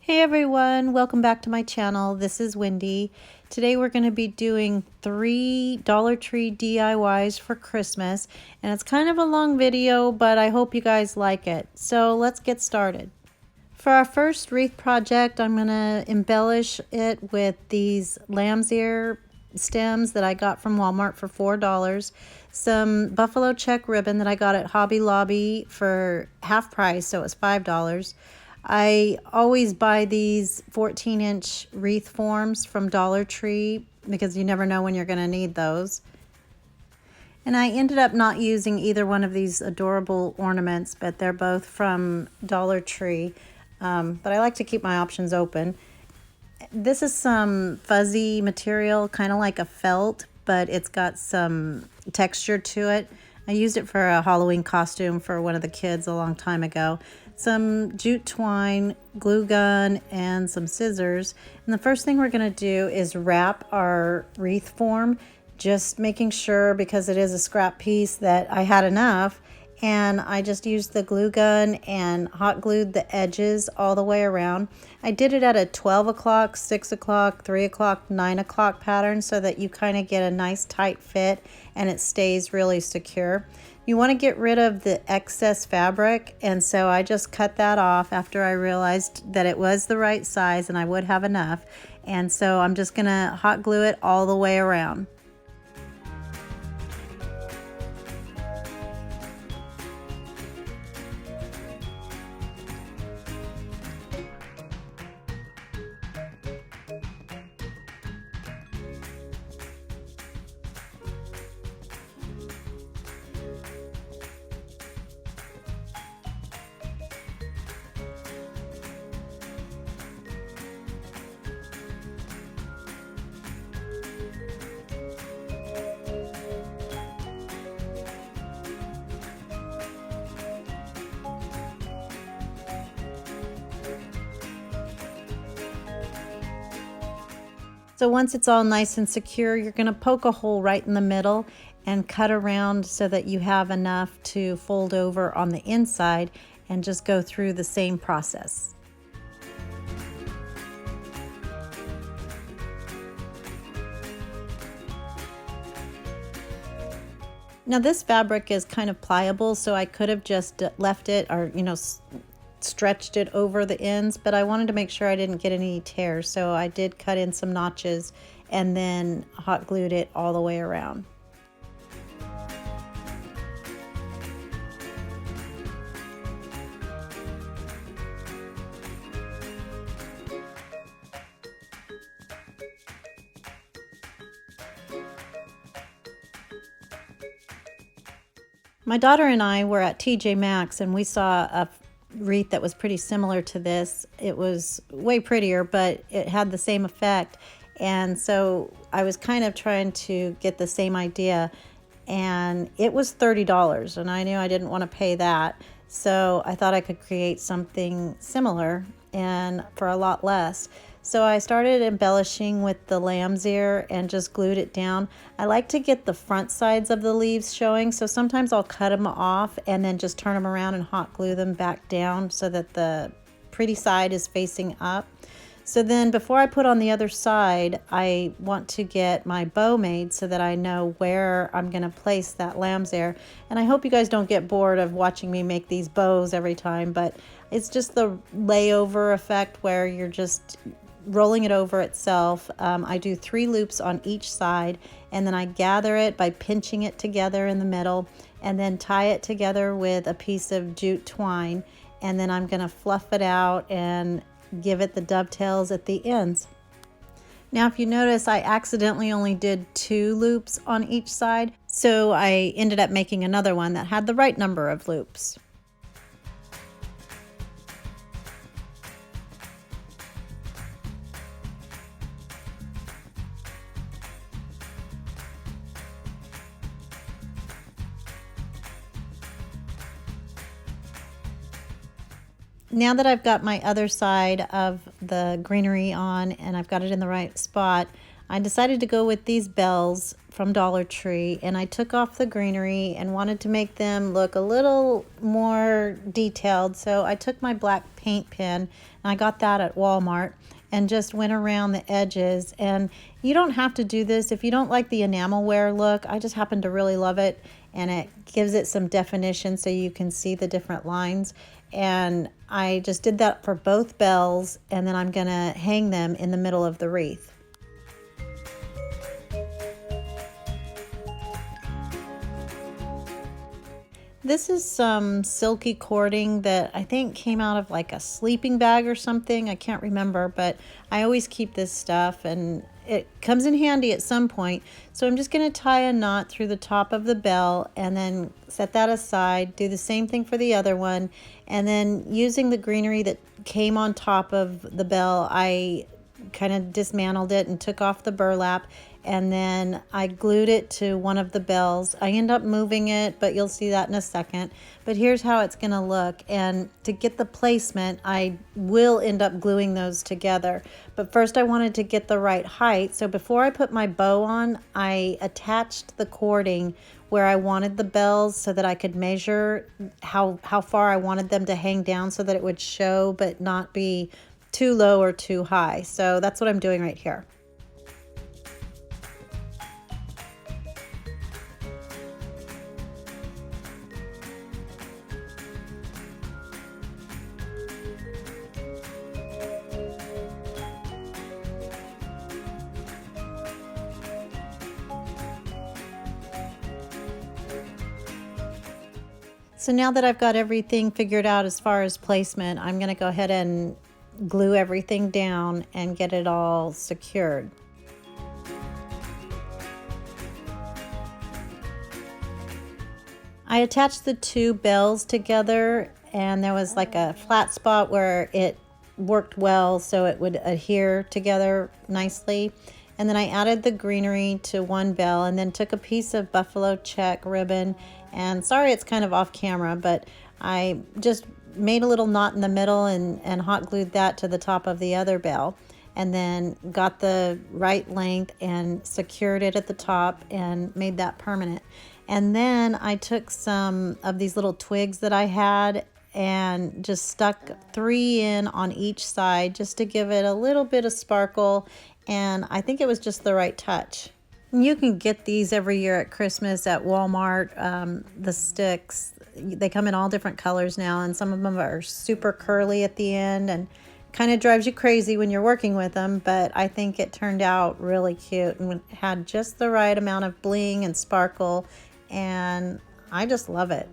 Hey everyone, welcome back to my channel. This is Wendy. Today we're going to be doing 3 Dollar Tree DIYs for Christmas, and it's kind of a long video, but I hope you guys like it. So let's get started. For our first wreath project, I'm going to embellish it with these lamb's ear stems that I got from Walmart for $4, some buffalo check ribbon that I got at Hobby Lobby for half price, so it was $5. I always buy these 14-inch wreath forms from Dollar Tree because you never know when you're going to need those. And I ended up not using either one of these adorable ornaments, but they're both from Dollar Tree. But I like to keep my options open. This is some fuzzy material, kind of like a felt, but it's got some texture to it. I used it for a Halloween costume for one of the kids a long time ago. Some jute twine, glue gun, and some scissors. And the first thing we're going to do is wrap our wreath form, just making sure, because it is a scrap piece, that I had enough. And I just used the glue gun and hot glued the edges all the way around. I did it at a 12 o'clock, 6 o'clock, 3 o'clock, 9 o'clock pattern so that you kind of get a nice tight fit and it stays really secure. You want to get rid of the excess fabric, and so I just cut that off after I realized that it was the right size and I would have enough. And so I'm just going to hot glue it all the way around. So once it's all nice and secure, you're going to poke a hole right in the middle and cut around so that you have enough to fold over on the inside, and just go through the same process. Now this fabric is kind of pliable, so I could have just left it, or stretched it over the ends, but I wanted to make sure I didn't get any tears, so I did cut in some notches and then hot glued it all the way around. My daughter and I were at TJ Maxx and we saw a wreath that was pretty similar to this. It was way prettier, but it had the same effect. And so I was kind of trying to get the same idea, and it was $30, and I knew I didn't want to pay that. So I thought I could create something similar and for a lot less. So I started embellishing with the lamb's ear and just glued it down. I like to get the front sides of the leaves showing, so sometimes I'll cut them off and then just turn them around and hot glue them back down so that the pretty side is facing up. So then before I put on the other side, I want to get my bow made so that I know where I'm going to place that lamb's ear. And I hope you guys don't get bored of watching me make these bows every time, but it's just the layover effect where you're just rolling it over itself. I do 3 loops on each side, and then I gather it by pinching it together in the middle, and then tie it together with a piece of jute twine, and then I'm going to fluff it out and give it the dovetails at the ends. Now if you notice, I accidentally only did 2 loops on each side, so I ended up making another one that had the right number of loops. Now that I've got my other side of the greenery on and I've got it in the right spot, I decided to go with these bells from Dollar Tree, and I took off the greenery and wanted to make them look a little more detailed. So I took my black paint pen, and I got that at Walmart, and just went around the edges. And you don't have to do this if you don't like the enamel wear look. I just happen to really love it, and it gives it some definition so you can see the different lines. And I just did that for both bells, and then I'm gonna hang them in the middle of the wreath. This is some silky cording that I think came out of like a sleeping bag or something. I can't remember, but I always keep this stuff and it comes in handy at some point. So I'm just going to tie a knot through the top of the bell and then set that aside. Do the same thing for the other one. And then using the greenery that came on top of the bell, I kind of dismantled it and took off the burlap, and then I glued it to one of the bells. I end up moving it, but you'll see that in a second. But here's how it's going to look, and to get the placement, I will end up gluing those together. But first I wanted to get the right height, so before I put my bow on, I attached the cording where I wanted the bells so that I could measure how far I wanted them to hang down so that it would show but not be too low or too high. So that's what I'm doing right here. So now that I've got everything figured out as far as placement, I'm going to go ahead and glue everything down and get it all secured. I attached the two bells together, and there was like a flat spot where it worked well so it would adhere together nicely. And then I added the greenery to one bell and then took a piece of buffalo check ribbon, and sorry it's kind of off camera, but I just made a little knot in the middle and hot glued that to the top of the other bell, and then got the right length and secured it at the top and made that permanent. And then I took some of these little twigs that I had and just stuck 3 in on each side just to give it a little bit of sparkle, and I think it was just the right touch. You can get these every year at Christmas at Walmart, the sticks. They come in all different colors now, and some of them are super curly at the end and kind of drives you crazy when you're working with them, but I think it turned out really cute and had just the right amount of bling and sparkle, and I just love it.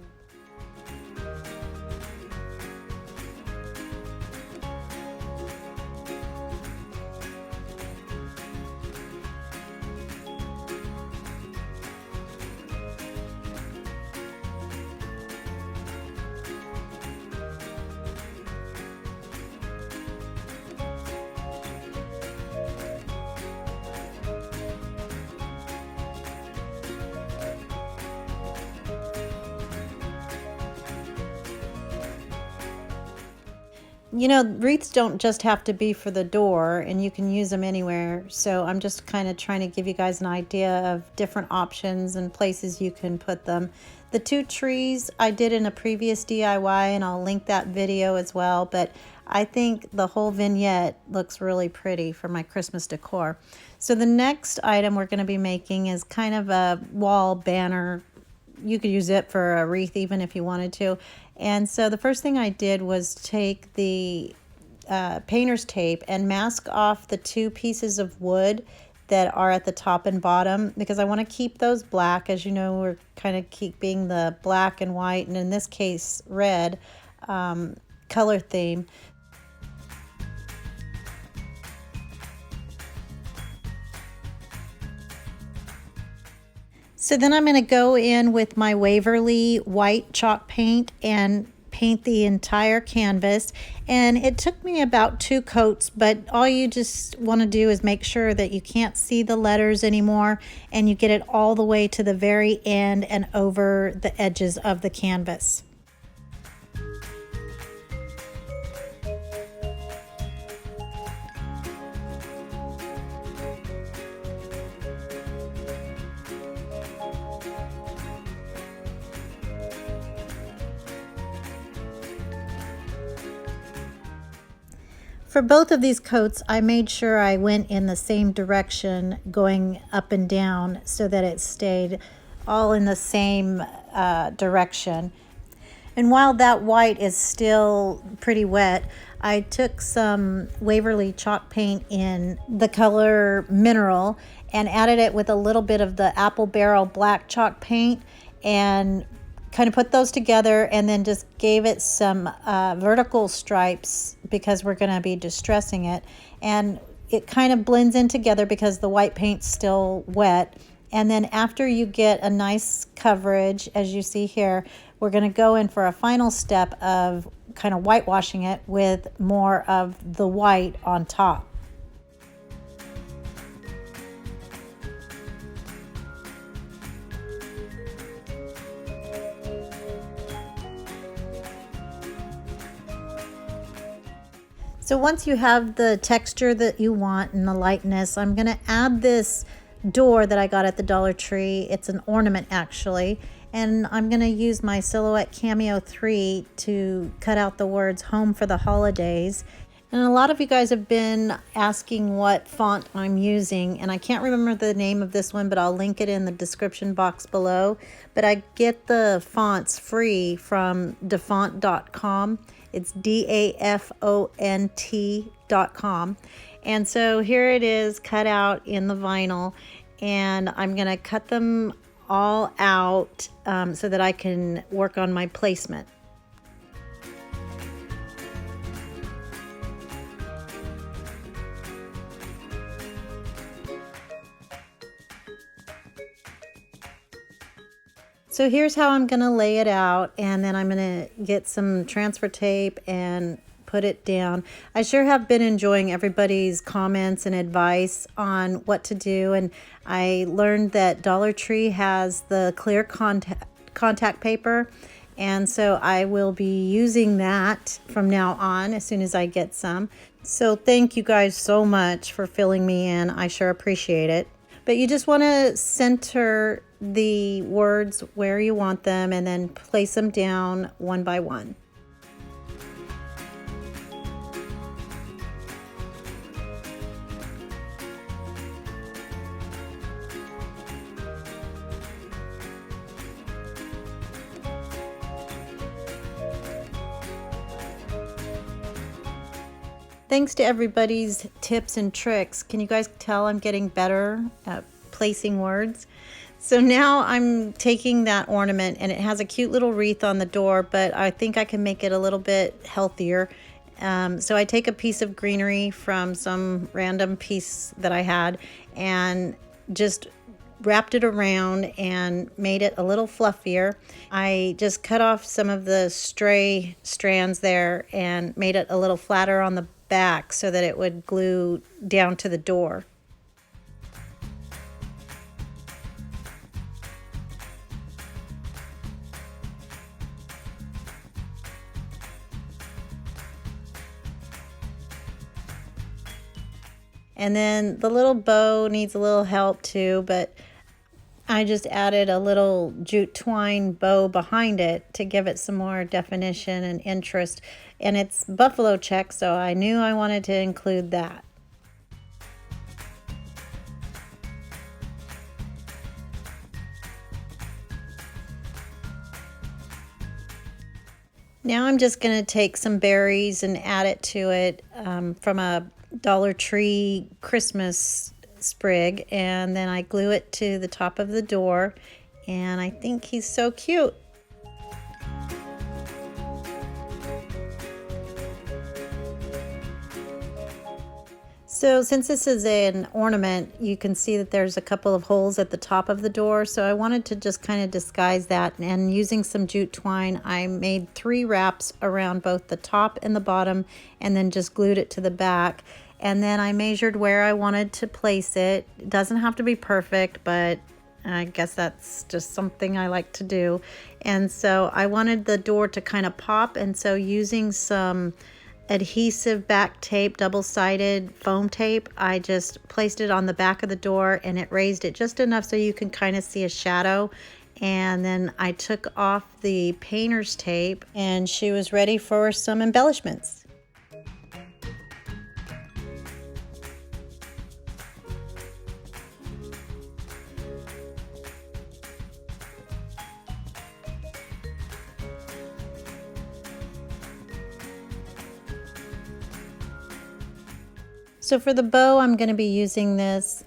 You know, wreaths don't just have to be for the door, and you can use them anywhere. So I'm just kind of trying to give you guys an idea of different options and places you can put them. The 2 trees I did in a previous DIY, and I'll link that video as well. But I think the whole vignette looks really pretty for my Christmas decor. So the next item we're going to be making is kind of a wall banner. You could use it for a wreath even if you wanted to. And so the first thing I did was take the painter's tape and mask off the 2 pieces of wood that are at the top and bottom, because I want to keep those black. As you know, we're kind of keeping the black and white, and in this case red, color theme. So then I'm going to go in with my Waverly white chalk paint and paint the entire canvas. And it took me about 2 coats, but all you just want to do is make sure that you can't see the letters anymore, and you get it all the way to the very end and over the edges of the canvas. For both of these coats, I made sure I went in the same direction, going up and down, so that it stayed all in the same direction. And while that white is still pretty wet, I took some Waverly chalk paint in the color Mineral and added it with a little bit of the Apple Barrel black chalk paint and kind of put those together, and then just gave it some vertical stripes because we're going to be distressing it. And it kind of blends in together because the white paint's still wet. And then after you get a nice coverage, as you see here, we're going to go in for a final step of kind of whitewashing it with more of the white on top. So once you have the texture that you want and the lightness, I'm going to add this door that I got at the Dollar Tree. It's an ornament actually. And I'm going to use my Silhouette Cameo 3 to cut out the words Home for the Holidays. And a lot of you guys have been asking what font I'm using, and I can't remember the name of this one, but I'll link it in the description box below. But I get the fonts free from dafont.com. It's DAFONT.com. And so here it is cut out in the vinyl, and I'm going to cut them all out so that I can work on my placement. So here's how I'm going to lay it out, and then I'm going to get some transfer tape and put it down. I sure have been enjoying everybody's comments and advice on what to do, and I learned that Dollar Tree has the clear contact paper, and so I will be using that from now on as soon as I get some. So thank you guys so much for filling me in. I sure appreciate it. But you just want to center the words where you want them and then place them down one by one. Thanks to everybody's tips and tricks. Can you guys tell I'm getting better at placing words? So now I'm taking that ornament, and it has a cute little wreath on the door, but I think I can make it a little bit healthier. So I take a piece of greenery from some random piece that I had and just wrapped it around and made it a little fluffier. I just cut off some of the stray strands there and made it a little flatter on the back so that it would glue down to the door. And then the little bow needs a little help too, but I just added a little jute twine bow behind it to give it some more definition and interest. And it's buffalo check, so I knew I wanted to include that. Now I'm just going to take some berries and add it to it from a Dollar Tree Christmas sprig, and then I glue it to the top of the door, and I think he's so cute. So since this is an ornament, you can see that there's a couple of holes at the top of the door, so I wanted to just kind of disguise that, and using some jute twine I made 3 wraps around both the top and the bottom and then just glued it to the back. And then I measured where I wanted to place it. It doesn't have to be perfect, but I guess that's just something I like to do. And so I wanted the door to kind of pop, and so using some adhesive back tape, double-sided foam tape, I just placed it on the back of the door, and it raised it just enough so you can kind of see a shadow. And then I took off the painter's tape, and she was ready for some embellishments. So for the bow, I'm going to be using this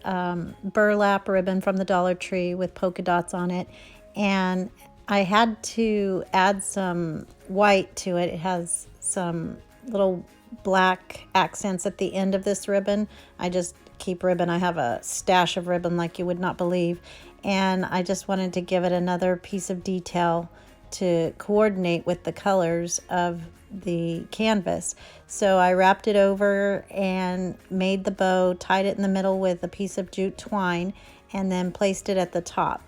burlap ribbon from the Dollar Tree with polka dots on it. And I had to add some white to it. It has some little black accents at the end of this ribbon. I just keep ribbon. I have a stash of ribbon like you would not believe. And I just wanted to give it another piece of detail to coordinate with the colors of the canvas. So I wrapped it over and made the bow, tied it in the middle with a piece of jute twine, and then placed it at the top.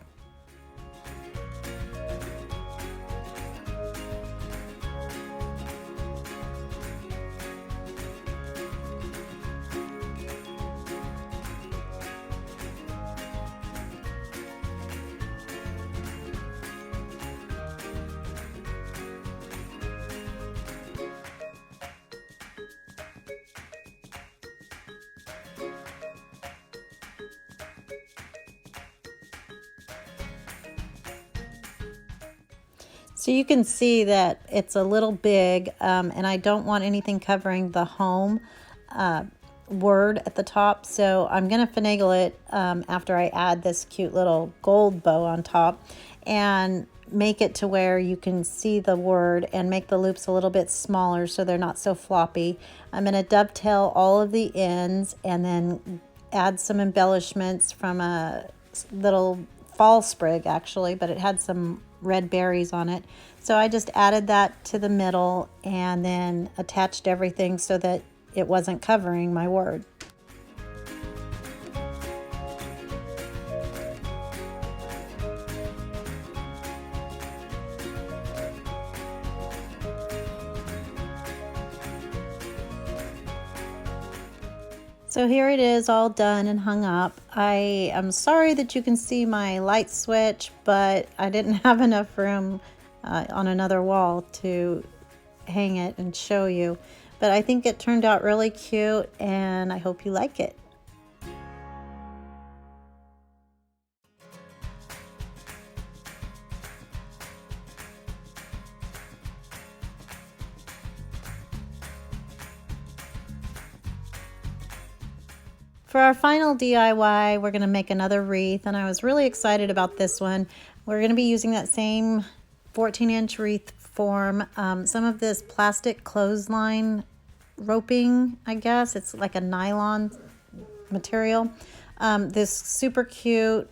So you can see that it's a little big, and I don't want anything covering the home word at the top. So I'm going to finagle it after I add this cute little gold bow on top and make it to where you can see the word and make the loops a little bit smaller so they're not so floppy. I'm going to dovetail all of the ends and then add some embellishments from a little fall sprig actually, but it had some red berries on it. So I just added that to the middle and then attached everything so that it wasn't covering my word. So here it is all done and hung up. I am sorry that you can see my light switch, but I didn't have enough room on another wall to hang it and show you. But I think it turned out really cute and I hope you like it. For our final DIY, we're going to make another wreath, and I was really excited about this one. We're going to be using that same 14-inch wreath form. Some of this plastic clothesline roping, I guess. It's like a nylon material. This super cute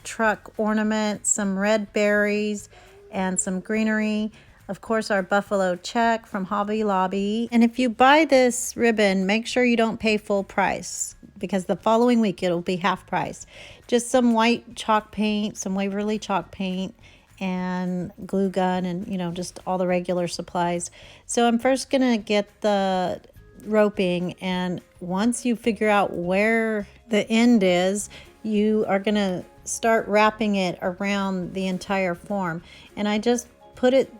truck ornament, some red berries, and some greenery. Of course, our buffalo check from Hobby Lobby. And if you buy this ribbon, make sure you don't pay full price, because the following week it'll be half price. Just some white chalk paint, some Waverly chalk paint, and glue gun, and just all the regular supplies. So I'm first gonna get the roping, and once you figure out where the end is, you are gonna start wrapping it around the entire form. And I just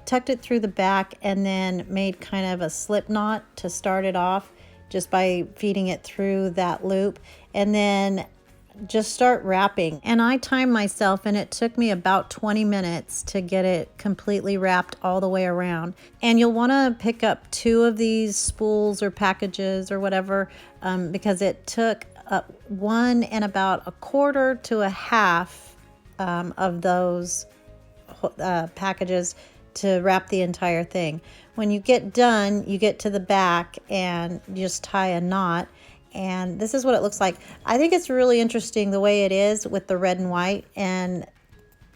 tucked it through the back and then made kind of a slip knot to start it off, just by feeding it through that loop, and then just start wrapping. And I timed myself, and it took me about 20 minutes to get it completely wrapped all the way around. And you'll want to pick up 2 of these spools or packages or whatever, because it took 1 and about 1/4 to 1/2 of those packages to wrap the entire thing. When you get done, you get to the back and just tie a knot, and this is what it looks like. I think it's really interesting the way it is with the red and white, and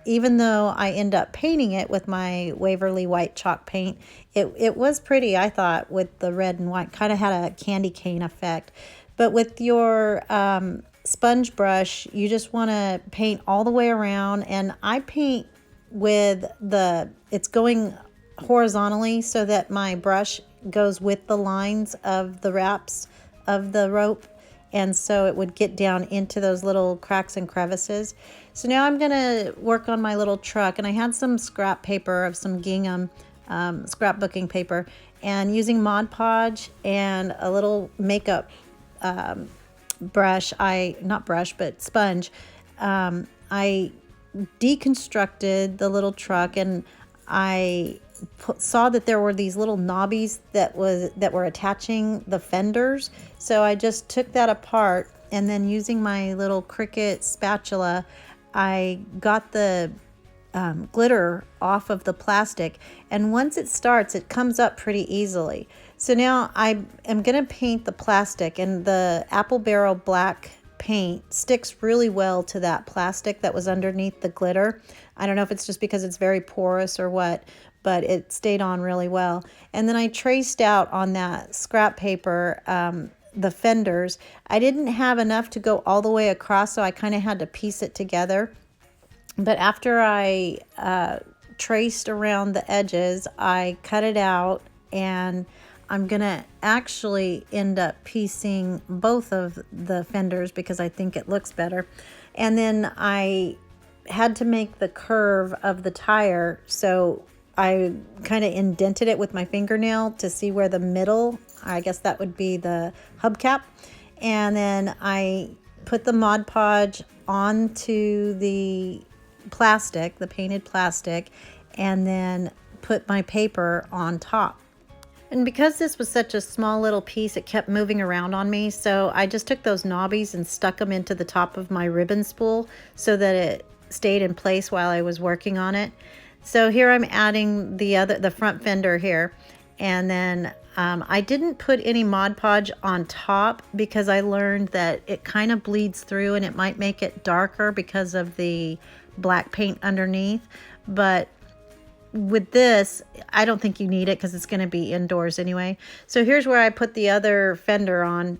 even though I end up painting it with my Waverly white chalk paint, it was pretty, I thought, with the red and white. Kind of had a candy cane effect. But with your sponge brush, you just want to paint all the way around, and I paint with it's going horizontally so that my brush goes with the lines of the wraps of the rope, and so it would get down into those little cracks and crevices. So now I'm gonna work on my little truck, and I had some scrap paper of some gingham scrapbooking paper, and using Mod Podge and a little makeup brush, sponge, I deconstructed the little truck, and I saw that there were these little knobbies that were attaching the fenders. So I just took that apart, and then using my little Cricut spatula, I got the glitter off of the plastic, and once it starts, it comes up pretty easily. So now I am going to paint the plastic, and the apple barrel black paint sticks really well to that plastic that was underneath the glitter. I don't know if it's just because it's very porous or what, but it stayed on really well. And then I traced out on that scrap paper the fenders. I didn't have enough to go all the way across, so I kind of had to piece it together. But after I traced around the edges, I cut it out, and I'm gonna actually end up piecing both of the fenders because I think it looks better. And then I had to make the curve of the tire, so I kind of indented it with my fingernail to see where the middle, I guess that would be the hubcap. And then I put the Mod Podge onto the plastic, the painted plastic, and then put my paper on top. And because this was such a small little piece, it kept moving around on me, so I just took those knobbies and stuck them into the top of my ribbon spool so that it stayed in place while I was working on it. So here I'm adding the front fender here, and then I didn't put any Mod Podge on top because I learned that it kind of bleeds through and it might make it darker because of the black paint underneath. But with this, I don't think you need it because it's going to be indoors anyway. So here's where I put the other fender on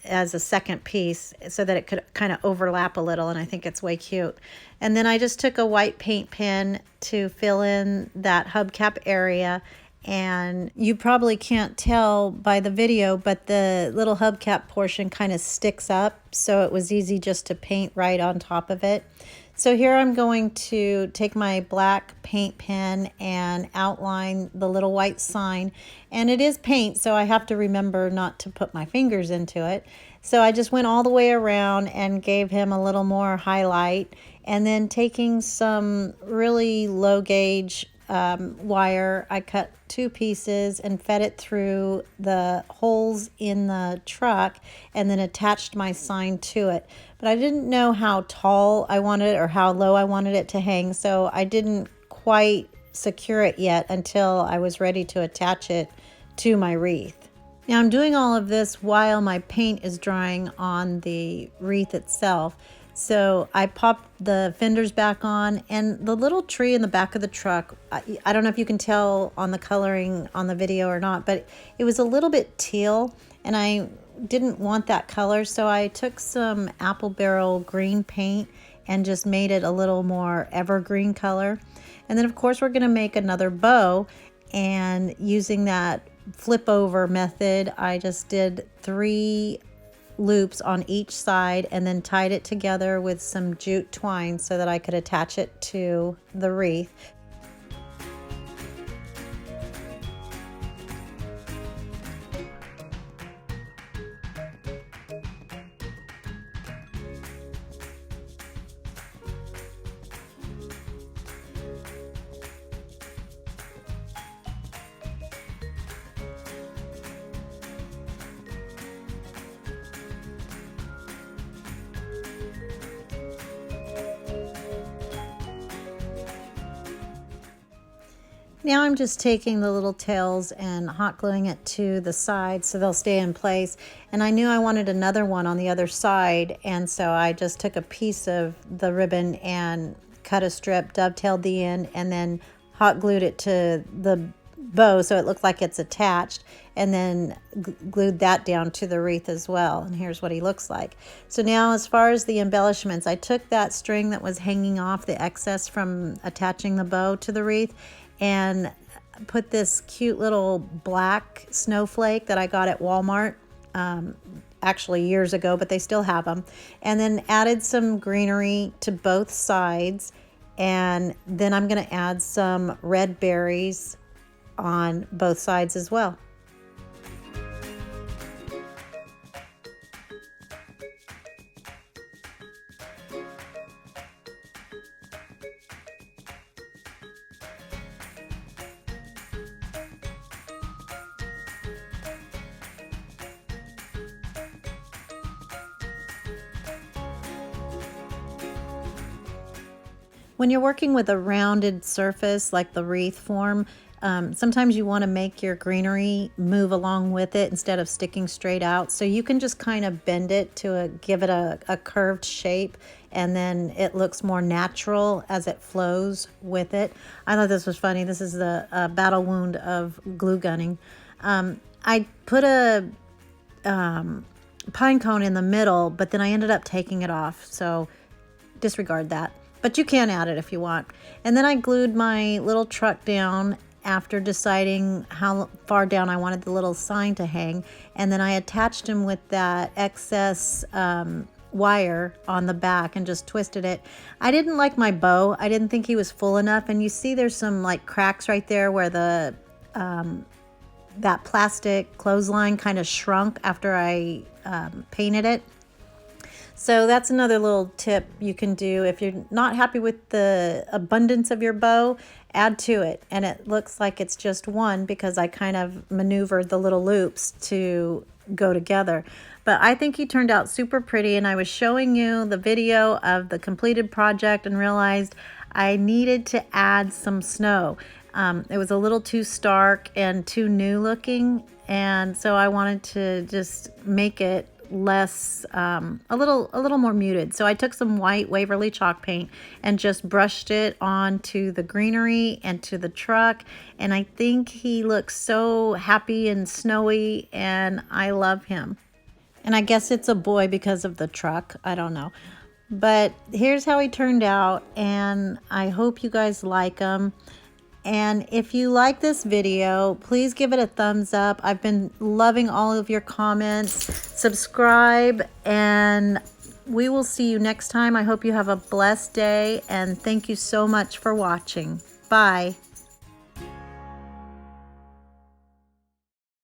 as a second piece so that it could kind of overlap a little, and I think it's way cute. And then I just took a white paint pen to fill in that hubcap area, and you probably can't tell by the video, but the little hubcap portion kind of sticks up, so it was easy just to paint right on top of it. So here I'm going to take my black paint pen and outline the little white sign. And it is paint, so I have to remember not to put my fingers into it. So I just went all the way around and gave him a little more highlight. And then taking some really low gauge wire, I cut 2 pieces and fed it through the holes in the truck and then attached my sign to it. But I didn't know how tall I wanted it or how low I wanted it to hang, so I didn't quite secure it yet until I was ready to attach it to my wreath. Now I'm doing all of this while my paint is drying on the wreath itself. So I popped the fenders back on, and the little tree in the back of the truck, I don't know if you can tell on the coloring on the video or not, but it was a little bit teal, and I didn't want that color, so I took some apple barrel green paint and just made it a little more evergreen color. And then of course we're going to make another bow, and using that flip over method, I just did 3 loops on each side and then tied it together with some jute twine so that I could attach it to the wreath. Now I'm just taking the little tails and hot gluing it to the side so they'll stay in place. And I knew I wanted another one on the other side, and so I just took a piece of the ribbon and cut a strip, dovetailed the end, and then hot glued it to the bow so it looked like it's attached, and then glued that down to the wreath as well. And here's what he looks like. So now as far as the embellishments, I took that string that was hanging off, the excess from attaching the bow to the wreath, and put this cute little black snowflake that I got at Walmart actually years ago, but they still have them, and then added some greenery to both sides. And then I'm going to add some red berries on both sides as well. When you're working with a rounded surface like the wreath form, sometimes you want to make your greenery move along with it instead of sticking straight out. So you can just kind of bend it to give it a curved shape, and then it looks more natural as it flows with it. I thought this was funny. This is the battle wound of glue gunning. I put a pine cone in the middle, but then I ended up taking it off. So disregard that. But you can add it if you want. And then I glued my little truck down after deciding how far down I wanted the little sign to hang. And then I attached him with that excess wire on the back and just twisted it. I didn't like my bow. I didn't think he was full enough. And you see there's some like cracks right there where the that plastic clothesline kind of shrunk after I painted it. So that's another little tip you can do. If you're not happy with the abundance of your bow, add to it. And it looks like it's just one because I kind of maneuvered the little loops to go together. But I think he turned out super pretty, and I was showing you the video of the completed project and realized I needed to add some snow. It was a little too stark and too new looking, and so I wanted to just make it less a little more muted. So I took some white Waverly chalk paint and just brushed it onto the greenery and to the truck, and I think he looks so happy and snowy, and I love him. And I guess it's a boy because of the truck, I don't know, but here's how he turned out, and I hope you guys like him. And if you like this video, please give it a thumbs up. I've been loving all of your comments. Subscribe, and we will see you next time. I hope you have a blessed day, and thank you so much for watching. Bye.